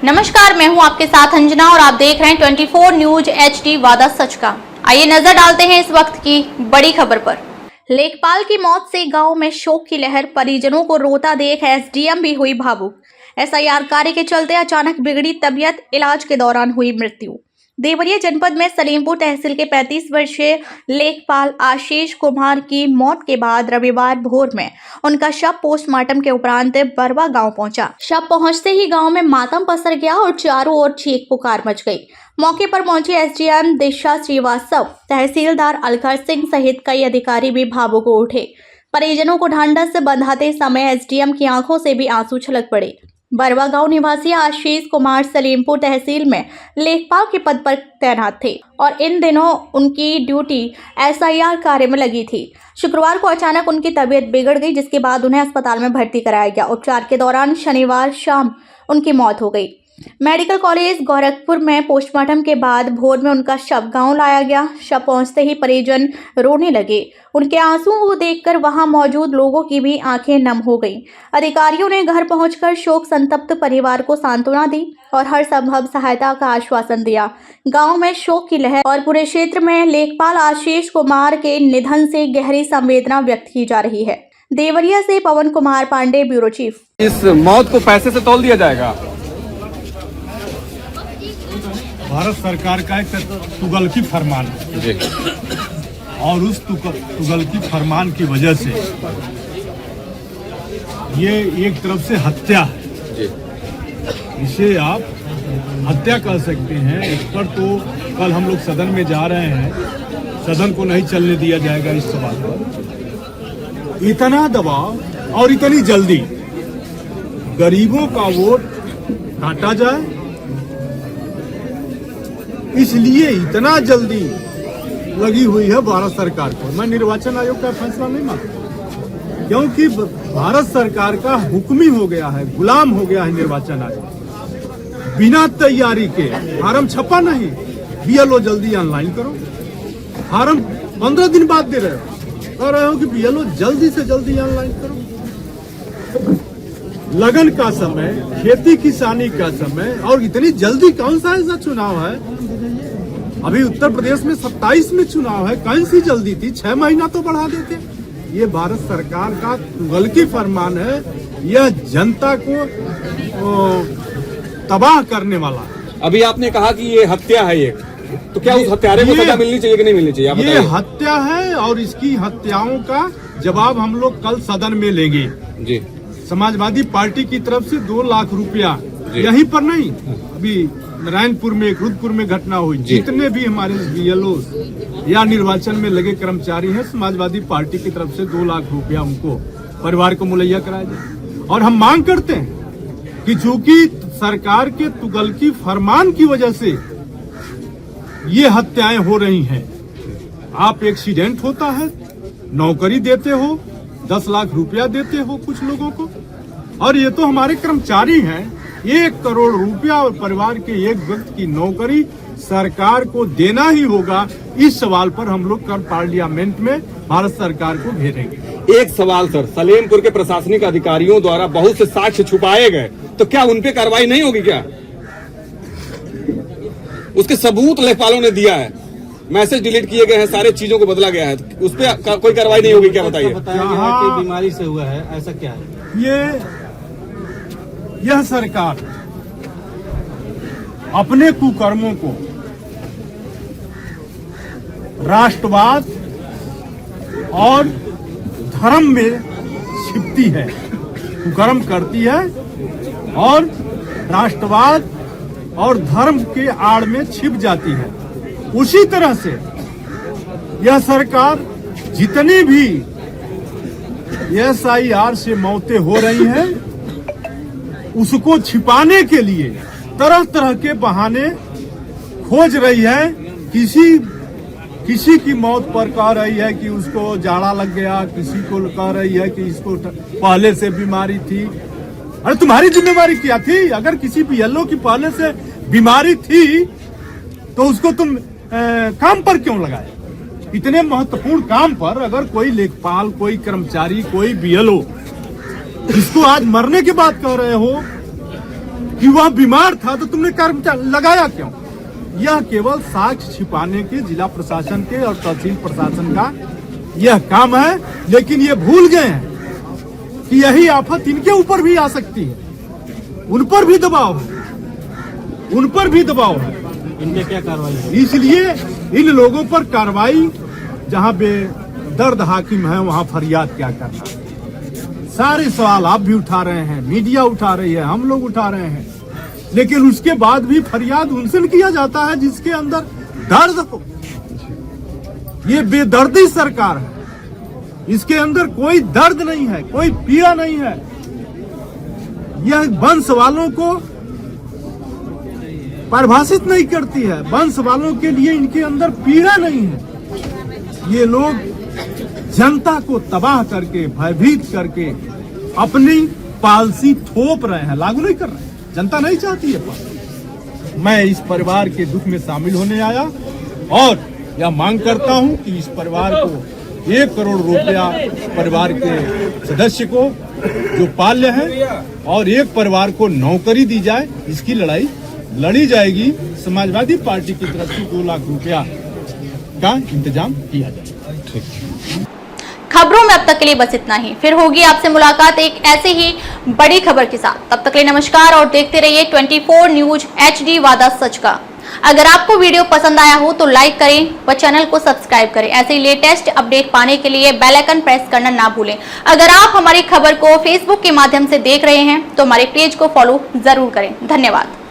नमस्कार, मैं हूं आपके साथ अंजना और आप देख रहे हैं 24 न्यूज HD वादा सच का। आइए नजर डालते हैं इस वक्त की बड़ी खबर पर। लेखपाल की मौत से गांव में शोक की लहर, परिजनों को रोता देख SDM भी हुई भावुक। SIR कार्य के चलते अचानक बिगड़ी तबीयत, इलाज के दौरान हुई मृत्यु। देवरिया जनपद में सलीमपुर तहसील के 35 वर्षीय लेखपाल आशीष कुमार की मौत के बाद रविवार भोर में उनका शव पोस्टमार्टम के उपरांत बरवा गांव पहुंचा। शव पहुंचते ही गांव में मातम पसर गया और चारों ओर चीख पुकार मच गई। मौके पर पहुंची SDM दिशा श्रीवास्तव, तहसीलदार अलकर सिंह सहित कई अधिकारी भी भावुक हो उठे। परिजनों को ढांढस बंधाते समय SDM की आंखों से भी आंसू छलक पड़े। बरवा गांव निवासी आशीष कुमार सलीमपुर तहसील में लेखपाल के पद पर तैनात थे और इन दिनों उनकी ड्यूटी SIR कार्य में लगी थी। शुक्रवार को अचानक उनकी तबीयत बिगड़ गई, जिसके बाद उन्हें अस्पताल में भर्ती कराया गया। उपचार के दौरान शनिवार शाम उनकी मौत हो गई। मेडिकल कॉलेज गोरखपुर में पोस्टमार्टम के बाद भोर में उनका शव गांव लाया गया। शव पहुंचते ही परिजन रोने लगे। उनके आंसुओं को देखकर वहां मौजूद लोगों की भी आंखें नम हो गईं। अधिकारियों ने घर पहुंचकर शोक संतप्त परिवार को सांत्वना दी और हर संभव सहायता का आश्वासन दिया। गांव में शोक की लहर और पूरे क्षेत्र में लेखपाल आशीष कुमार के निधन से गहरी संवेदना व्यक्त की जा रही है। देवरिया से पवन कुमार पांडे, ब्यूरो चीफ। इस मौत को पैसे से तौल दिया जाएगा। भारत सरकार का एक तुगलकी फरमान है और उस तुगलकी फरमान की वजह से ये एक तरफ से हत्या है, इसे आप हत्या कह सकते हैं। इस पर तो कल हम लोग सदन में जा रहे हैं, सदन को नहीं चलने दिया जाएगा इस सवाल पर। इतना दबाव और इतनी जल्दी गरीबों का वोट काटा जाए, इसलिए इतना जल्दी लगी हुई है भारत सरकार को। मैं निर्वाचन आयोग का फैसला नहीं मानता, क्योंकि भारत सरकार का हुक्म हो गया है, गुलाम हो गया है निर्वाचन आयोग। बिना तैयारी के फार्म छपा नहीं, BLO जल्दी ऑनलाइन करो। फार्म 15 दिन बाद दे रहे हो, कह रहे हो कि BLO जल्दी से जल्दी ऑनलाइन करो। लगन का समय, खेती किसानी का समय, और इतनी जल्दी कौन सा ऐसा चुनाव है? अभी उत्तर प्रदेश में 27 में चुनाव है, कौन सी जल्दी थी? 6 महीना तो बढ़ा देते। ये भारत सरकार का तुगलकी फरमान है, यह जनता को तबाह करने वाला है। अभी आपने कहा कि ये हत्या है एक, तो क्या उस हत्यारे को सजा मिलनी चाहिए कि नहीं मिलनी चाहिए? आप ये हत्या है और इसकी हत्याओं का जवाब हम लोग कल सदन में लेंगे। जी, समाजवादी पार्टी की तरफ से 2 लाख रुपया, यहीं पर नहीं, अभी नारायणपुर में, रुद्रपुर में घटना हुई। जितने भी हमारे BLO या निर्वाचन में लगे कर्मचारी हैं, समाजवादी पार्टी की तरफ से 2 लाख रुपया उनको परिवार को मुहैया कराया जाए। और हम मांग करते हैं कि चूंकि सरकार के तुगलकी फरमान की वजह से ये हत्याएं हो रही हैं, आप एक्सीडेंट होता है, नौकरी देते हो, 10 लाख रुपया देते हो कुछ लोगों को, और ये तो हमारे कर्मचारी हैं। 1 करोड़ रुपया और परिवार के एक व्यक्ति की नौकरी सरकार को देना ही होगा। इस सवाल पर हम लोग कल पार्लियामेंट में भारत सरकार को घेरेंगे। एक सवाल सर, सलेमपुर के प्रशासनिक अधिकारियों द्वारा बहुत से साक्ष्य छुपाए गए, तो क्या उन पे कार्रवाई नहीं होगी? क्या उसके सबूत लेखपालों ने दिया है, मैसेज डिलीट किए गए हैं, सारे चीजों को बदला गया है, तो उस पर कोई कार्रवाई नहीं होगी? क्या बताइए। बताया गया है कि बीमारी से हुआ है, ऐसा क्या है? यह सरकार अपने कुकर्मों को राष्ट्रवाद और धर्म में छिपती है, कुकर्म करती है और राष्ट्रवाद और धर्म के आड़ में छिप जाती है। उसी तरह से यह सरकार जितनी भी SIR से मौतें हो रही हैं, उसको छिपाने के लिए तरह तरह के बहाने खोज रही है। किसी की मौत पर कह रही है कि उसको जाड़ा लग गया, किसी को कह रही है कि इसको पहले से बीमारी थी। अरे तुम्हारी जिम्मेवारी क्या थी? अगर किसी BLO की पहले से बीमारी थी तो उसको तुम काम पर क्यों लगाए? इतने महत्वपूर्ण काम पर अगर कोई लेखपाल, कोई कर्मचारी, कोई BLO जिसको आज मरने की बात कह रहे हो कि वह बीमार था तो तुमने कर्मचारी लगाया क्यों? यह केवल साक्ष्य छिपाने के जिला प्रशासन के और तहसील प्रशासन का यह काम है, लेकिन ये भूल गए हैं कि यही आफत इनके ऊपर भी आ सकती है। उन पर भी दबाव है, उन पर भी दबाव है। इनमें क्या कार्रवाई है? इसलिए इन लोगों पर कार्रवाई, जहां बेदर्द हाकिम है वहां फरियाद क्या करना। सारे सवाल आप भी उठा रहे हैं, मीडिया उठा रही है, हम लोग उठा रहे हैं, लेकिन उसके बाद भी फरियाद उनसे किया जाता है जिसके अंदर दर्द हो। ये बेदर्दी सरकार है, इसके अंदर कोई दर्द नहीं है, कोई पीड़ा नहीं है। यह वंश वालों को परिभाषित नहीं करती है, वंश वालों के लिए इनके अंदर पीड़ा नहीं है। ये लोग जनता को तबाह करके, भयभीत करके अपनी पॉलिसी थोप रहे हैं, लागू नहीं कर रहे हैं। जनता नहीं चाहती है। मैं इस परिवार के दुख में शामिल होने आया और यह मांग करता हूं कि इस परिवार को 1 करोड़ रुपया परिवार के सदस्य को जो पाल्य है और एक परिवार को नौकरी दी जाए। इसकी लड़ाई लड़ी जाएगी। समाजवादी पार्टी की तरफ से 2 लाख रुपया का इंतजाम किया जाए। खबरों में अब तक के लिए बस इतना ही। फिर होगी आपसे मुलाकात एक ऐसे ही बड़ी खबर के साथ। तब तक के लिए नमस्कार और देखते रहिए 24 न्यूज HD वादा सच का। अगर आपको वीडियो पसंद आया हो तो लाइक करें व चैनल को सब्सक्राइब करें। ऐसे ही लेटेस्ट अपडेट पाने के लिए बेल आइकन प्रेस करना ना भूलें। अगर आप हमारी खबर को फेसबुक के माध्यम से देख रहे हैं तो हमारे पेज को फॉलो जरूर करें। धन्यवाद।